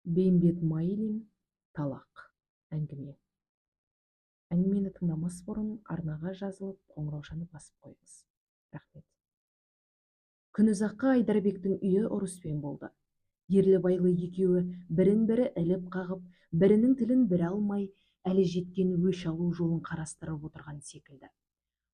Бейімбет Майлин «Талақ» әңгіме. Әңгімені тыңдамас бұрын арнаға жазылып, қоңыраушаны басып қойыңыз. Рахмет. Күн ұзаққа Айдарбектің үйі ұрыспен болды. Ерлі-байлы екеуі бірін-бірі іліп қағып, бірінің тілін бірі алмай, әлі жеткен өш алу жолын қарастырып отырған секілді.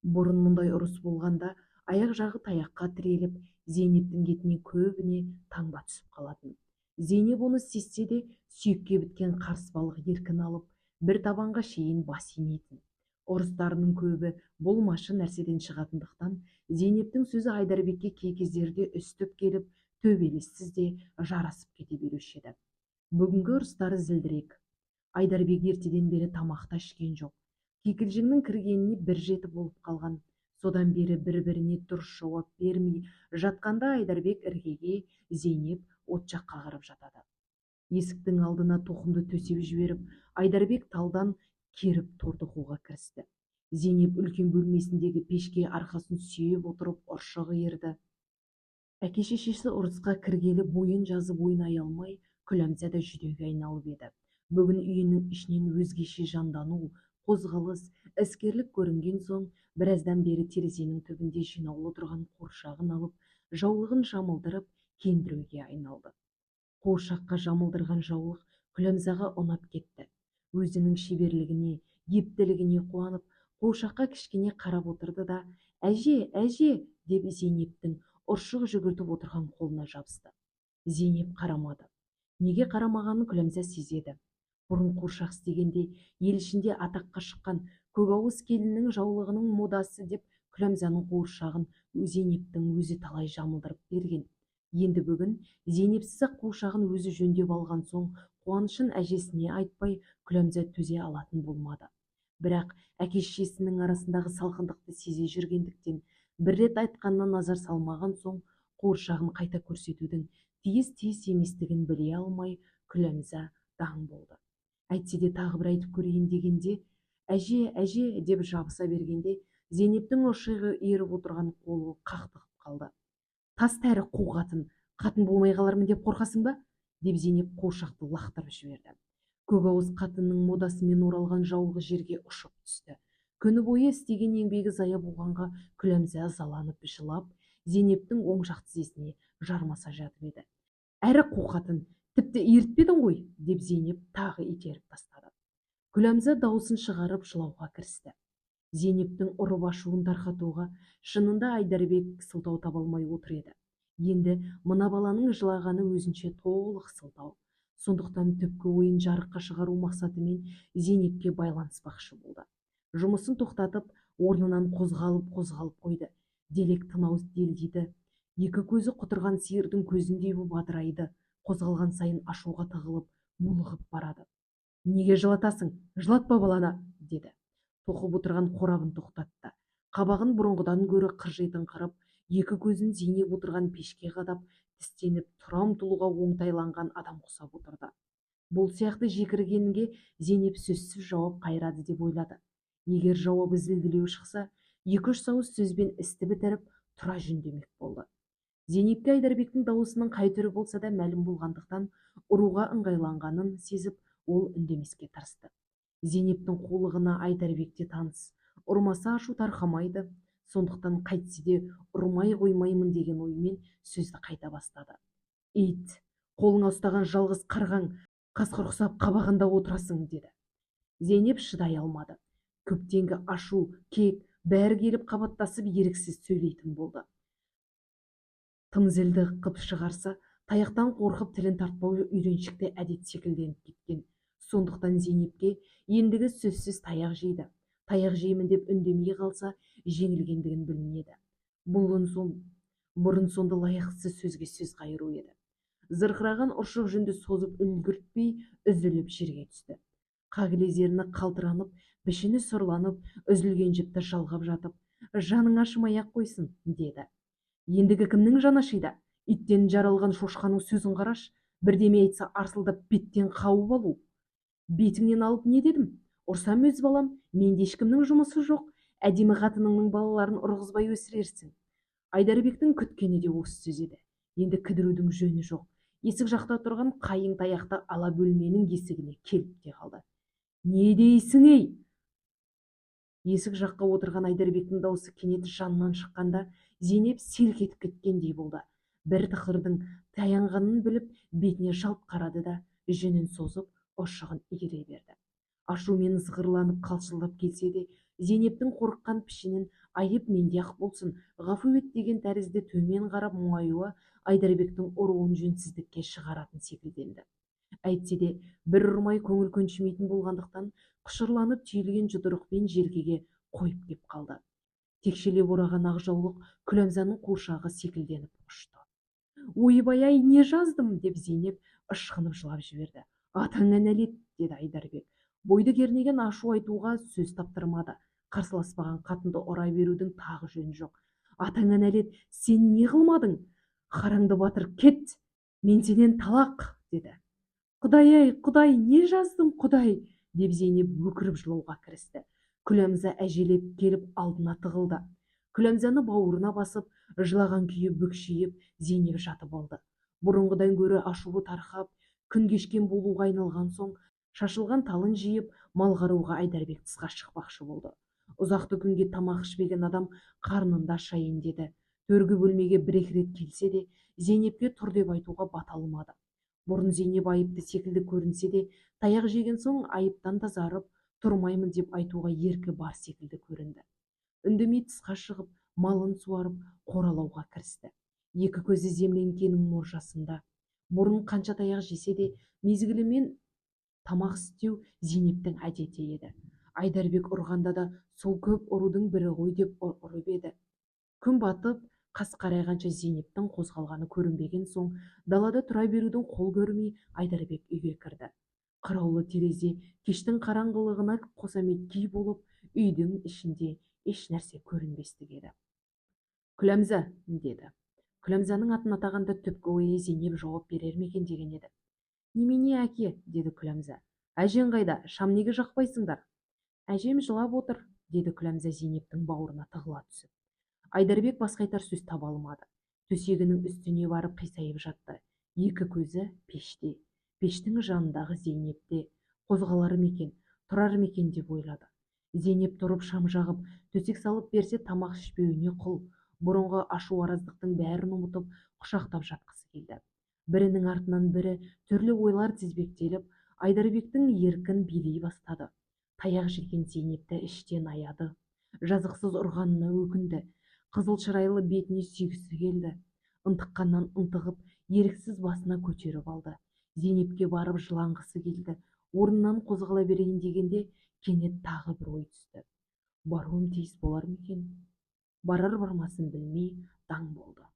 Бұрын мұндай ұрыс болғанда аяқ жағы таяққа тіреліп, Зейнептің кетіне көбіне таңба түсіп қалатын. Зейнеп оны сезсе де сүйекке біткен қарыс балық еркін алып, бір табанға шейін бас имейтін. Ұрыстарының көбі болмашы нәрседен шығатындықтан, Зейнептің сөзі Айдарбекке кей кездерде үстіп келіп, төбелессіз де жарасып кете беруші еді. Бүгінгі ұрыстары зілдірек. Айдарбек ертеден бері тамақта ішкен жоқ. Кикілжіңнің кіргеніне бір жеті болып қалған. Содан бері бір-біріне дұрыс жауап бермей жатқанда Айдарбек іргеге, Зейнеп от жаққа қарап жатады. Есіктің алдына тоқымды төсеп жіберіп, Айдарбек талдан керіп торды қуға кірісті. Зейнеп үлкен бөлмесіндегі пешке арқасын сүйеп отырып ұршы қиырды. Әке-шешесі ұрысқа кіргелі бойын жазып ойнай алмай, Күләмза да жүдеуге айналып еді. Бүгін үйінің ішінен өзгеше жандану, қозғалыс, іскерлік көрінген соң, біраздан бері терезенің түбінде жинаулы тұрған қуыршағын алып, жаулығын жамылдырып, кеңдіруге айналды. Қуыршаққа жамылдырған жаулық Күләмзаға ұнап кетті. Өзінің шеберлігіне, ептілігіне қуанып, қуыршаққа кішкене қарап отырды да, «Әже, әже!» деп Зейнептің ұршық жүгіртіп отырған қолына жабысты. Зейнеп қарамады. Неге қарамағанын Күләмза сезеді. Бұрын қуыршақ істегенде ел ішінде атаққа шыққан Көкауыз келіннің жаулығының модасы деп Күләмзаның қуыршағын Зейнептің өзі талай жамылдырып берген. Енді бүгін Зейнепсіз-ақ қуыршағын өзі жөндеп алған соң, қуанышын әжесіне айтпай Күләмза төзе алатын болмады. Бірақ әке-шешесінің арасындағы салқындықты сезе жүргендіктен, бір рет айтқанына назар салмаған соң, қуыршағын қайта көрсетудің тиіс еместігін біле алмай, Күләмза даң болды. Әйтсе де тағы бір айтып көрейін дегенде, «Әже, әже!» деп жабыса бергенде, Зейнептің ұршығы иіріп отырған қолы қақтығып қалды. «Тас тәрі қу қатын болмай қалармын деп қорқасың ба?» деп Зейнеп қуыршақты лақтырып жіберді. Көкауыз қатынның модасымен оралған жаулығы жерге ұшып түсті. Күні бойы істеген еңбегі зая болғанға Күләмза ызаланып жылап, Зейнептің оң жақ тізесіне жармаса жатып еді. «Әрі қу қатын, тіпті иіртпедің ғой!» деп Зейнеп тағы итеріп тастады. Күләмза дауысын шығарып жылауға кірісті. Зейнептің ұрып ашуын тарқатуға шынында Айдарбек сылтау таба алмай отыр еді. Енді мына баланың жылағаны өзінше толық сылтау. Сондықтан түпкі ойын жарыққа шығару мақсатымен Зейнепке байланыспақшы болды. Жұмысын тоқтатып, орнынан қозғалып қойды. Делек тынау делдиді. Екі көзі құтырған сиырдың көзіндей боп адырайды. Қозғалған сайын ашуға тығылып, булығып барады. «Неге жылатасың? Жылатпа балана!» деді. Тоқып отырған қорабын тоқтатты. Қабағын бұрынғыдан гөрі қыржитыңқырып, екі көзін Зейнеп отырған пешке қадап, тістеніп тұра ұмтылуға оңтайланған адам құсап отырды. Бұл сияқты жекіргенге Зейнеп сөзсіз жауап қайырады деп ойлады. Егер жауабы зілділеу шықса, екі-үш сауыз сөзбен істі бітіріп, тұра жөндемек болды. Зейнепке Айдарбектің дауысының қай түрі болса да мәлім болғандықтан, ұруға ыңғайланғанын сезіп, ол үндемеске тырысты. Зейнептің қулығына Айдарбекте таныс, ұрмаса ашу тарқамайды, сондықтан қайтсе де ұрмай қоймаймын деген оймен сөзді қайта бастады. «Ит, қолыңа ұстаған жалғыз қарғаң, қасқыр құсап қабағында отырасың!» деді. Зейнеп шыдай алмады. Көптенгі ашу, кек, бәрі келіп қабаттасып еріксіз сөйлейтін болды. Тым зілді қып шығарса, таяқтан қорқып тілін тартпау үйреншікті әдет секілденіп кеткен. Сондықтан Зейнепке ендігі сөзсіз таяқ жейді. Таяқ жеймін деп үндемей қалса, жеңілгендігін білінеді. Бұрын сонды лайықсыз сөзге сөз қайыру еді. Зырқыраған ұршық жүнді созып үлгіртпей үзіліп жерге түсті. Қағілезеріні қалтыранып, пішіні сұрланып, үзілген жіпті жалғап жатып, «Жаның ашымай-ақ қойсын!» деді. «Ендігі кімнің жаны ашиды? Иттен жаралған шошқаның сөзін қараш, бірдеме айтса арсылдап беттен қауып алу. Бетіңнен алып не дедім? Ұрсам өз балам, менде ешкімнің жұмысы жоқ, әдемі қатыныңның балаларын ұрғызбай өсірерсің». Айдарбектің күткені де осы сөз еді. Енді кідірудің жөні жоқ. Есік жақта тұрған қайың таяқты ала бөлменің есігіне келіп те қалды. «Не дейсің ей?» Есік жаққа отырған Айдарбектің даусы кенет жанынан шыққанда, Зейнеп селк етіп кеткендей болды. Бір тықырдың таянғанын біліп, бетіне жалт қарады да, жүнін созып, ұшығын иіре берді. Ашумен зығырланып қалшылдап келсе де, Зейнептің қорыққан пішінін айып менде ақ болсын, ғафу ет деген тәрізді төмен қарап мұңаюы Айдарбектің ұруын жөнсіздікке шығаратын секілденді. Әйтсе де бір ұрмай көңіл көншімейтін болғандықтан, құшырланып түйілген жұдырықпен желкеге қойып кеп қалды. Текшелеп ораған ақ жаулық Күләмзаның қуыршағы секілденіп ұшты. «Ойбай-ай, не жаздым?» деп Зейнеп ышқынып жылап жіберді. «Атаңа нәлет», деді Айдарбек. Бойды кернеген ашу айтуға сөз таптырмады. Қарсыласпаған қатынды ұра берудің тағы жөні жоқ. «Атаңа нәлет, сен не қылмадың? Қараңды батыр, кет! Мен сенен талақ!» деді. «Құдай-ай, Құдай, не жаздым, Құдай?» деп Зейнеп өкіріп жылауға кірісті. Күләмза әжелеп келіп алдына тығылды. Күләмзаны бауырына басып, жылаған күйі бүкшиіп, Зейнеп жатып алды. Бұрынғыдан гөрі ашуы тарқап, күн кешкен болуға айналған соң, шашылған талын жиып, мал қарауға Айдарбек тысқа шықпақшы болды. Ұзақты күнге тамақ ішпеген адам қарнында шайын деді. Төргі бөлмеге бір-екі рет келсе де, Зейнепке тұр деп айтуға бата алмады. Бұрын Зейнеп айыпты секілді көрінсе де, таяқ жеген соң айыптан тазарып, тұрмаймын деп айтуға еркі бар секілді көрінді. Үндемей тысқа шығып, малын суарып, қоралауға кірісті. Екі көзі земленгенің мұржасында. Бұрын қанша таяқ жесе де, мезгілімен тамақ істеу Зейнептің әдеті еді. Айдарбек ұрғанда да сол көп ұрудың бірі ғой деп ұрып еді. Күн батып, қас қарайғанша Зейнептің қозғалғаны көрінбеген соң, далада тұра берудің қол көрмей, Айдарбек үйге кірді. Қыраулы терезе кештің қараңғылығына қосаметкей болып, үйдің ішінде еш нәрсе көрінбестік еді. «Күләмза», деді. Күләмзаның атын атағанда түпкі ойы Зейнеп жауап берер ме екен деген еді. «Немене, әке?» деді Күләмза. «Әжең қайда? Шам неге жақпайсыңдар?» «Әжем жылап отыр», деді Күләмза Зейнептің бауырына тығыла түсіп. Айдарбек басқа айтар сөз таба алмады. Төсегінің үстіне барып қисайып жатты. Екі көзі пеште. Пештің жанындағы Зейнепте. Қозғалар мекен, тұрар мекен деп ойлады. Зейнеп тұрып шам жағып, төсек салып берсе тамақ ішпеуіне құл. Бұрынғы ашу араздықтың бәрін ұмытып, құшақтап жатқысы келді. Бірінің артынан бірі түрлі ойлар тізбектеліп, Айдарбектің еркін билей бастады. Таяқ жеген Зейнепті іштен аяды. Жазықсыз ұрғанына өкінді. Қызыл шырайлы бетіне сүйгісі келді. Ынтыққаннан ынтығып, еріксіз басына көтеріп алды. Зейнепке барып жыланғысы келді. Орнынан қозғала берейін дегенде, кенет тағы бір ой түсті. Баруым тиіс болар ма екен? Барар бармасын білмей даң болды.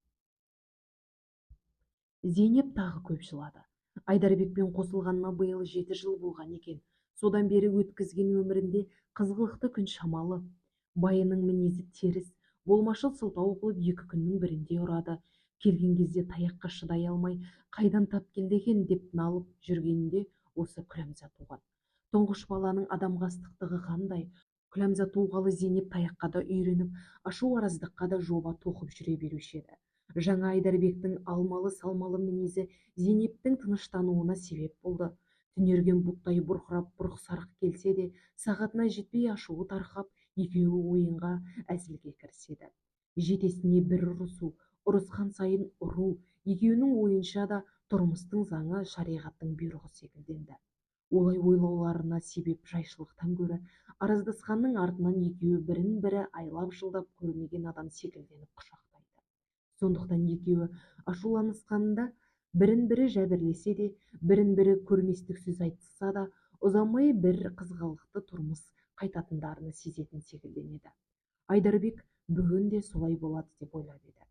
Зейнеп тағы көп жылады. Айдарбекпен қосылғанына биыл 7 жыл болған екен. Содан бері өткізген өмірінде қызғылықты күн шамалы. Байының мінезі теріс, болмашыл сылтау қылып 2 күннің бірінде ұрады. Келген кезде таяққа шыдай алмай, қайдан тап келді екен деп налып жүргенінде осы Күләмза туған. Тұңғыш баланың адамға ыстықтығы қандай? Күләмза туғалы Зейнеп таяққа да үйреніп, ашу араздыққа да жоба тоқып жүре беруші еді. Жаңа Айдарбектің алмалы-салмалы мінезі Зейнептің тыныштануына себеп болды. Түнерген бұттай бұрқырап бұрқ-сарқ келсе де, сағатына жетпей ашуы тарқап, екеуі ойынға, әзілге кіріседі. Жетесіне бір ұрысу, ұрысқан сайын ұру, екеуінің ойынша да тұрмыстың заңы, шариғаттың бұйрығы секілденді. Олай ойлауларына себеп жайшылықтан гөрі, араздасқанның артынан екеуі бірін-бірі айлап жылдап көрмеген адам секілденіп құшақтайды. Сондықтан екеуі ашуланысқанында бірін-бірі жәбірлесе де, бірін-бірі көрместік сөз айтса да, ұзамай бір қызғалықты тұрмыс қайтатындарына сезетін секілденеді. Айдарбек бүгін де солай болады деп ойлап еді.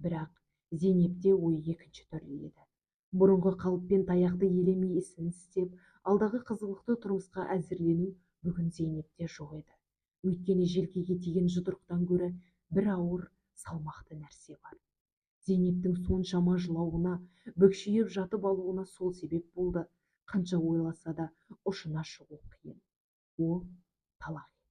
Бірақ Зейнепте ой екінші түрлі еді. Бұрынғы қалыппен таяқты елемей ісін істеп, алдағы қызғылықты тұрмысқа әзірлену бүгін Зейнепте жоқ еді. Өйткені желкеге тиген жұдырықтан гөрі бір ауыр, салмақты нәрсе бар. Зейнептің соншама жылауына, бүкшиіп жатып алуына сол себеп болды. Қанша ойласа да ұшына шығу қиын. Ол талақ еді.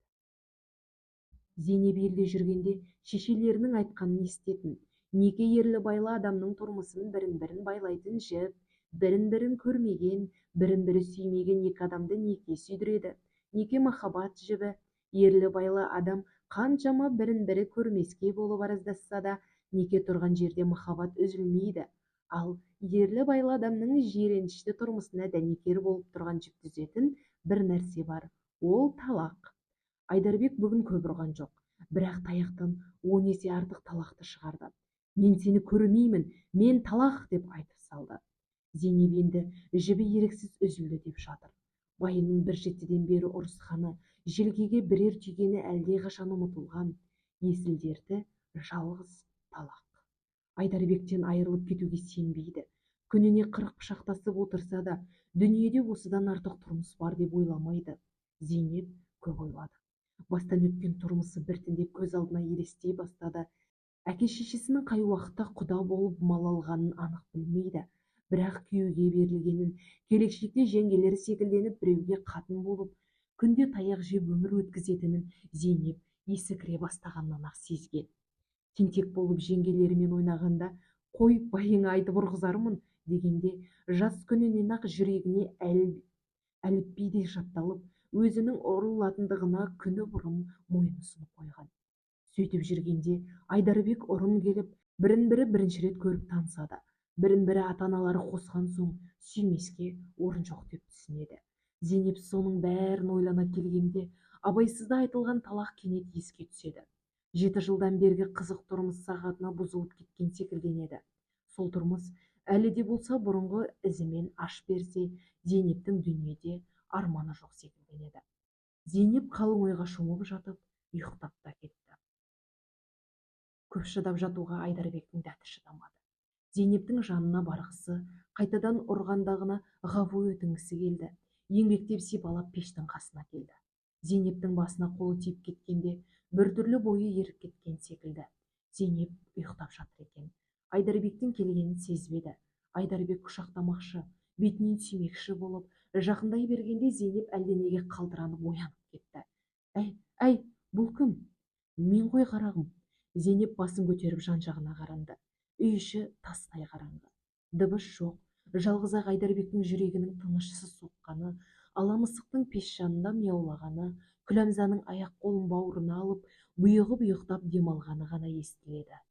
Зейнеп елде жүргенде шешелерінің айтқанын естетін. Неке ерлі байлы адамның тұрмысын бірін-бірін байлайтын жіп, бірін-бірін көрмеген, бірін-бірі сүймеген екі адамды неке сүйдіреді. Неке махаббат жібі. Ерлі-байлы адам қаншама бірін-бірі көрмеске болып араздасса да, неке тұрған жерде махаббат үзілмейді. Ал ерлі-байлы адамның жиренішті тұрмысына дәнекер болып тұрған жіп түзетін бір нәрсе бар. Ол талақ. Айдарбек бүгін көп ұрған жоқ, бірақ таяқтан 10 есе артық талақты шығарды. Мен сені көрмеймін, мен талақ деп айтып салды. Зейнеп енді жібі еріксіз үзілді деп жатыр. Байының бір жетіден бері ұрысқаны, желкеге бірер түйгені әлде қашан ұмытылған. Есіл дерті жалғыз талақ. Айдарбектен айырылып кетуге сенбейді. Күніне 40 пышақтасып отырса да, дүниеде осыдан артық тұрмыс бар деп ойламайды. Зейнеп көп ойлады. Бастан өткен тұрмысы біртіндеп көз алдына елестей бастады. Әке-шешесінің қай уақытта құда болып мал алғанын анық білмейді. Бірақ күйеуге берілгенін, келешекте жеңгелері секілденіп біреуге қатын болып, күнде таяқ жеп өмір өткізетінін Зейнеп есі кіре бастағаннан-ақ сезген. Тентек болып жеңгелерімен ойнағанда, қой байыңа айтып ұрғызармын дегенде, жас күнінен-ақ жүрегіне әліпбидей жатталып, өзінің ұрылатындығына күні бұрын мойынсұнып қойған. Сөйтіп жүргенде Айдарбек ұрын келіп, бірін-бірі бірінші рет көріп танысады. Бірін-бірі ата-аналары қосқан соң сүймеске орын жоқ деп түсінеді. Зейнеп соның бәрін ойлана келгенде, абайсызда айтылған талақ кенет еске түседі. 7 жылдан бергі қызық тұрмыс сағатына бұзылып кеткен секілденеді. Сол тұрмыс әлі де болса бұрынғы ізімен аш берсе, Зейнептің дүниеде арманы жоқ секілденеді. Зейнеп қалың ойға шомып жатып, ұйықтап та кетті. Көп шыдап жатуға Айдарбектің дәті шыдамады. Зейнептің жанына барғысы, қайтадан ұрғандағына ғафу өтінгісі келді. Еңбектеп сипалап пештің қасына келді. Зейнептің басына қолы тиіп кеткенде, біртүрлі бойы еріп кеткен секілді. Зейнеп ұйықтап жатыр екен. Айдарбектің келгенін сезбеді. Айдарбек құшақтамақшы, бетінен сүймекші болып, жақындай бергенде Зейнеп әлденеге қалтыранып оянып кетті. Әй, бұл кім? Мен ғой қарағым. Зейнеп басын көтеріп жан-жағына қаранды. Үй іші тастай қараңғы. Дыбыс жоқ. Жалғыз-ақ Айдарбектің жүрегінің тынышсыз соққаны, ала мысықтың пеш жанында мияулағаны, Күләмзаның аяқ-қолын бауырына алып, бұйығып ұйықтап демалғаны ғана естіледі.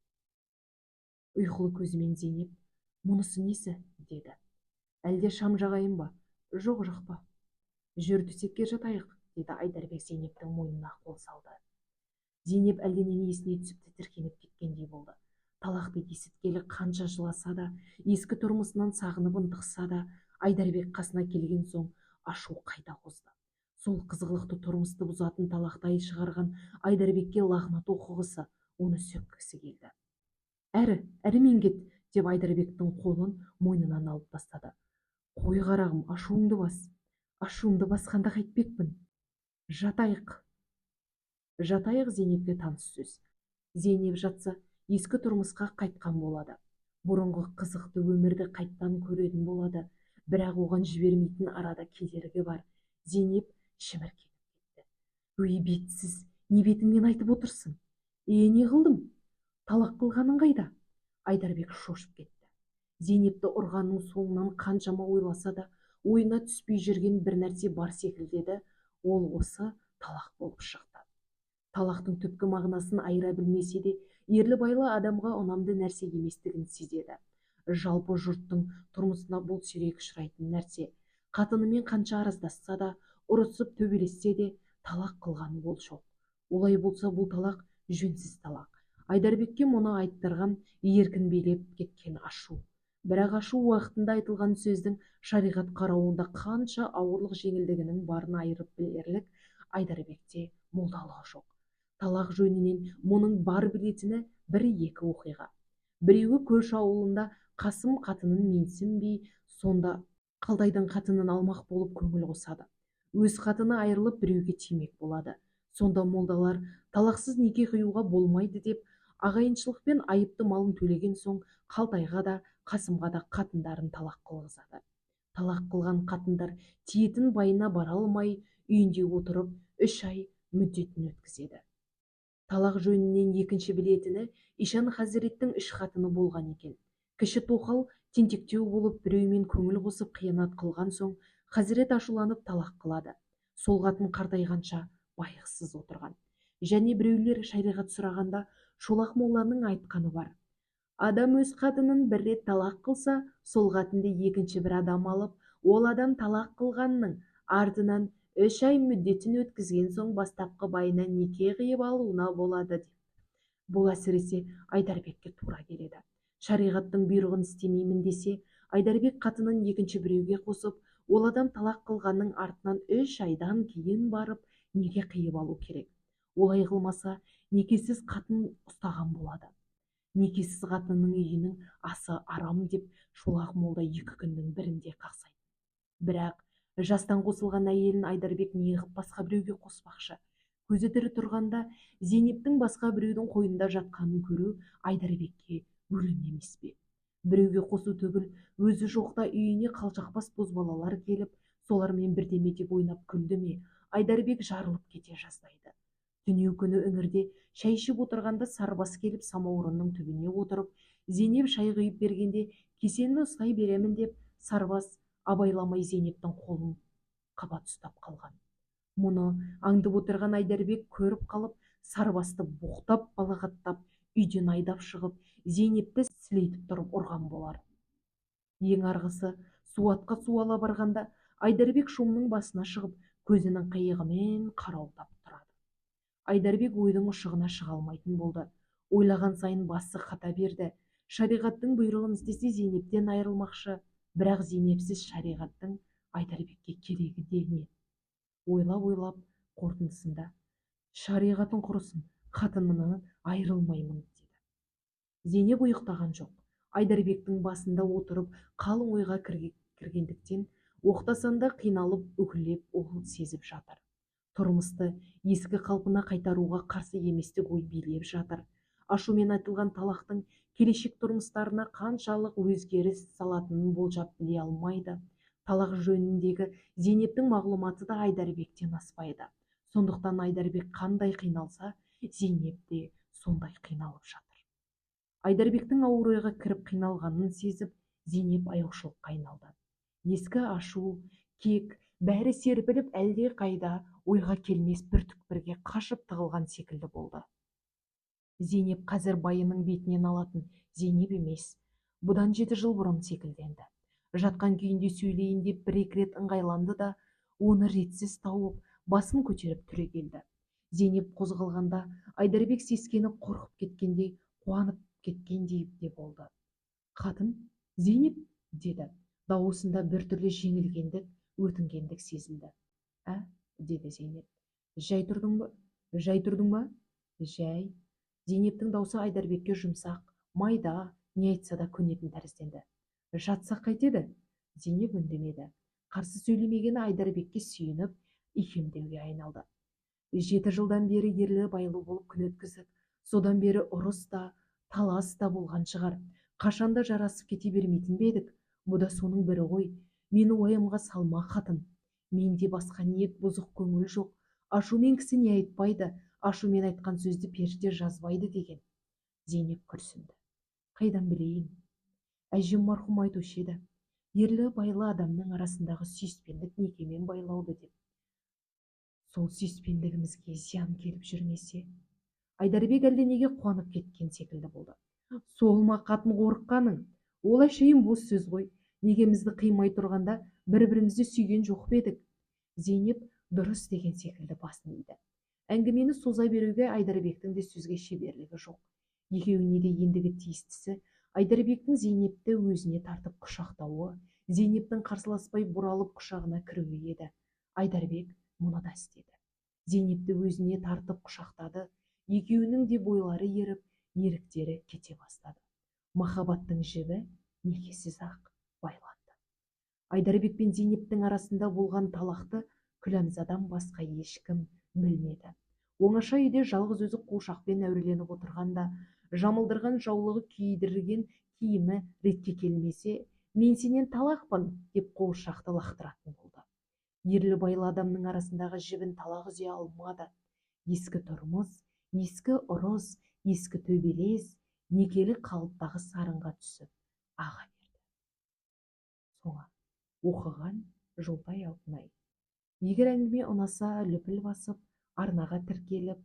Ұйқылы көзімен Зейнеп, мұнысы несі? деді. Әлде шам жағайын ба? Жоқ, жақпа. Жүр төсекке жатайық, деді Айдарбек Зейнептің мойнына қол салды. Зейнеп әлденені есіне түсіп тітіркеніп кеткендей болды. Талақты есіткелі қанша жыласа да, ескі тұрмысынан сағынып ынтықса да, Айдарбек қасына келген соң ашу қайта қозды. Сол қызғылықты тұрмысты бұзатын талақтай шығарған Айдарбекке лағнат оқығысы, оны сөккісі келді. Әрі мен кет, деп Айдарбектің қолын мойнынан алып тастады. Қой қарағым, ашуыңды бас. Ашуымды басқанда қайтпекпін. Жатайық. Жатайық Зейнепке таныс сөз. Зейнеп жатса, ескі тұрмысқа қайтқан болады. Бұрынғы қызықты өмірді қайттан көретін болады. Бірақ оған жібермейтін арада кедергі бар. Зейнеп шіміркеніп кетті. Өй бетсіз, не бетіңмен айтып отырсың? Не қылдым? Талақ қылғаның қайда? Айдарбек шошып кетті. Зейнепті ұрғанның соңынан қаншама ойласа да, ойына түспей жүрген бір нәрсе бар секілдеді. Ол осы талақ болып шықты. Талақтың түпкі мағынасын айыра білмесе де, ерлі-байлы адамға ұнамды нәрсе еместігін сезеді. Жалпы жұрттың тұрмысына бұл сирек ұшырайтын нәрсе. Қатынымен қанша араздасса да, ұрысып төбелессе де, талақ қылған ол жоқ. Олай болса бұл талақ жөнсіз талақ. Айдарбекке мұны айттырған еркін билеп кеткен ашу. Бірақ ашу уақытында айтылған сөздің шариғат қарауында қанша ауырлық жеңілдігінің барын айырып білерлік Айдарбекте молдалығы жоқ. Талақ жөнінен мұның бар білетіні бір-екі оқиға. Біреуі көрші ауылында Қасым қатынын менсінбей, сонда Қалтайдың қатынын алмақ болып көңіл қосады. Өз қатыны айырылып біреуге тимек болады. Сонда молдалар талақсыз неке қиюға болмайды деп, ағайыншылықпен айыпты малын төлеген соң Қалтайға да Қасымға да қатындарын талақ қылғызады. Талақ қылған қатындар тиетін байына бара алмай, үйінде отырып 3 ай мүддетін өткізеді. Талақ жөнінен екінші білетіні Ишан Хазіреттің 3 қатыны болған екен. Кіші тоқал тентектеу болып біреумен көңіл қосып қиянат қылған соң хазірет ашуланып талақ қылады. Сол қатын қартайғанша байғысыз отырған. Және біреулер шариғат сұрағанда Шолақ молланың айтқаны бар: адам өз қатынын бір рет талақ қылса, сол қатынды екінші бір адам алып, ол адам талақ қылғанның артынан 3 ай мүддетін өткізген соң бастапқы байына неке қиып алуына болады деп. Бұл әсіресе Айдарбекке тура келеді. Шариғаттың бұйрығын істемеймін десе, Айдарбек қатынын екінші біреуге қосып, ол адам талақ қылғанның артынан 3 айдан кейін барып неке қиып алу керек. Олай қылмаса, некесіз қатын ұстаған болады. Некесіз қатынның үйінің асы арам деп Шолақ молда 2 күннің бірінде қақсайды. Бірақ жастан қосылған әйелін Айдарбек неғып басқа біреуге қоспақшы? Көзі тірі тұрғанда Зейнептің басқа біреудің қойнында жатқанын көру Айдарбекке өлім емес пе? Біреуге қосу түгіл, өзі жоқта үйіне қалжақпас бозбалалар келіп, солармен бірдеме деп ойнап күлді ме, Айдарбек жарылып кете жаздайды. Түнеу күні іңірде шай ішіп отырғанда Сарбас келіп самаурынның түбіне отырып, Зейнеп шай құйып бергенде кесені ұстай беремін деп, Сарбас абайламай Зейнептің қолын қабат ұстап қалған. Мұны аңдып отырған Айдарбек көріп қалып, Сарбасты боқтап балағаттап, үйден айдап шығып, Зейнепті сілейтіп тұрып ұрған болар. Ең арғысы, суатқа су ала барғанда Айдарбек шомның басына шығып, көзінің қиығымен қарауытап тұрады. Айдарбек ойдың ұшығына шыға алмайтын болды. Ойлаған сайын басы қата берді. Шариғаттың бұйрығын істесе Зейнептен айырылмақшы, бірақ Зейнепсіз шариғаттың Айдарбекке керегі де не? Ойлап қорытындысында шариғатын құрысын, қатынынан айырылмаймын деді. Зейнеп ұйықтаған жоқ. Айдарбектің басында отырып қалың ойға кіргендіктен оқтасанда қиналып, үкілеп ол сезіп жатыр. Тұрмысты ескі қалпына қайтаруға қарсы еместік ой билеп жатыр. Ашумен айтылған талақтың келешек тұрмыстарына қаншалық өзгеріс салатынын болжап біле алмайды. Талақ жөніндегі Зейнептің мағлұматы да Айдарбектен аспайды. Сондықтан Айдарбек қандай қиналса, Зейнеп те сондай қиналып жатыр. Айдарбектің ауыр ойға кіріп қиналғанын сезіп, Зейнеп аяушылыққа айналды. Ескі ашу, кек, бәрі серпіліп әлде қайда ойға келмес бір түкпірге қашып тығылған секілді болды. Зейнеп қазір байының бетінен алатын Зейнеп емес, бұдан 7 жыл бұрын секілденді. Жатқан күйінде сөйлейін деп 1-2 рет ыңғайланды да, оны ретсіз тауып, басын көтеріп түре келді. Зейнеп қозғалғанда Айдарбек сескеніп қорқып кеткендей, қуанып кеткендей де болды. Қатын, Зейнеп, деді. Дауысында біртүрлі жеңілгендік, өтінгендік сезілді. Деді Зейнеп. Жай тұрдың ба? Жай. Зейнептің даусы Айдарбекке жұмсақ, майда, не айтса да көнетін тәрізденді. Жатсақ қайтеді? Зейнеп үндемеді. Қарсы сөйлемегені Айдарбекке сүйініп, икемдеуге айналды. 7 жылдан бері ерлі байлы болып күн өткізіп, содан бері ұрыс та, талас та болған шығар. Қашанда жарасып кете бермейтін бе едік? Бұл да соның бірі ғой. Мені уайымға салма, қатын. Менде басқа ниет, бұзық көңіл жоқ. Ашумен кісі не айтпайды, ашумен айтқан сөзді періште жазбайды деген. Зейнеп күрсінді. Қайдан білейін? Әжем марқұм айтушы еді. Ерлі байлы адамның арасындағы сүйіспендік некемен байлауды деп. Сол сүйіспендігімізге зиян келіп жүрмесе? Айдарбек әлденеге қуанып кеткен секілді болды. Сол ма қатын қорыққаның? Ол әшейін бос сөз ғой. Негемізді қимай тұрғанда бір-бірімізді сүйген жоқ па едік? Зейнеп дұрыс деген секілді басын иді. Әңгімені соза беруге Айдарбектің де сөзге шеберлігі жоқ. Екеуіне де ендігі тиістісі Айдарбектің Зейнепті өзіне тартып құшақтауы, Зейнептің қарсыласпай бұралып құшағына кіруі еді. Айдарбек мұны да істеді. Зейнепті өзіне тартып құшақтады. Екеуінің де бойлары еріп, еріктері кете бастады. Махаббаттың жібі некесіз-ақ байланды. Айдарбек пен Зейнептің арасында болған талақты Күләмзадан басқа ешкім білмеді. Оңаша үйде жалғыз өзі қуыршақпен әуреленіп отырғанда, жамылдырған жаулығы күйдірген киімі ретке келмесе, мен сенен талақпын деп қуыршақты лақтыратын болды. Ерлі байлы адамның арасындағы жібін талақ үзе алмады. Ескі тұрмыс, ескі ұрыс, ескі төбелес, некелі қалыптағы сарынға түсіп аға берді. оқыған жолдай алтынай. Егер әңгіме ұнаса, лүпіл басып, арнаға тіркеліп,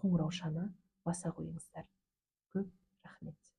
қоңыраушаны баса қойыңыздар. Көп рахмет.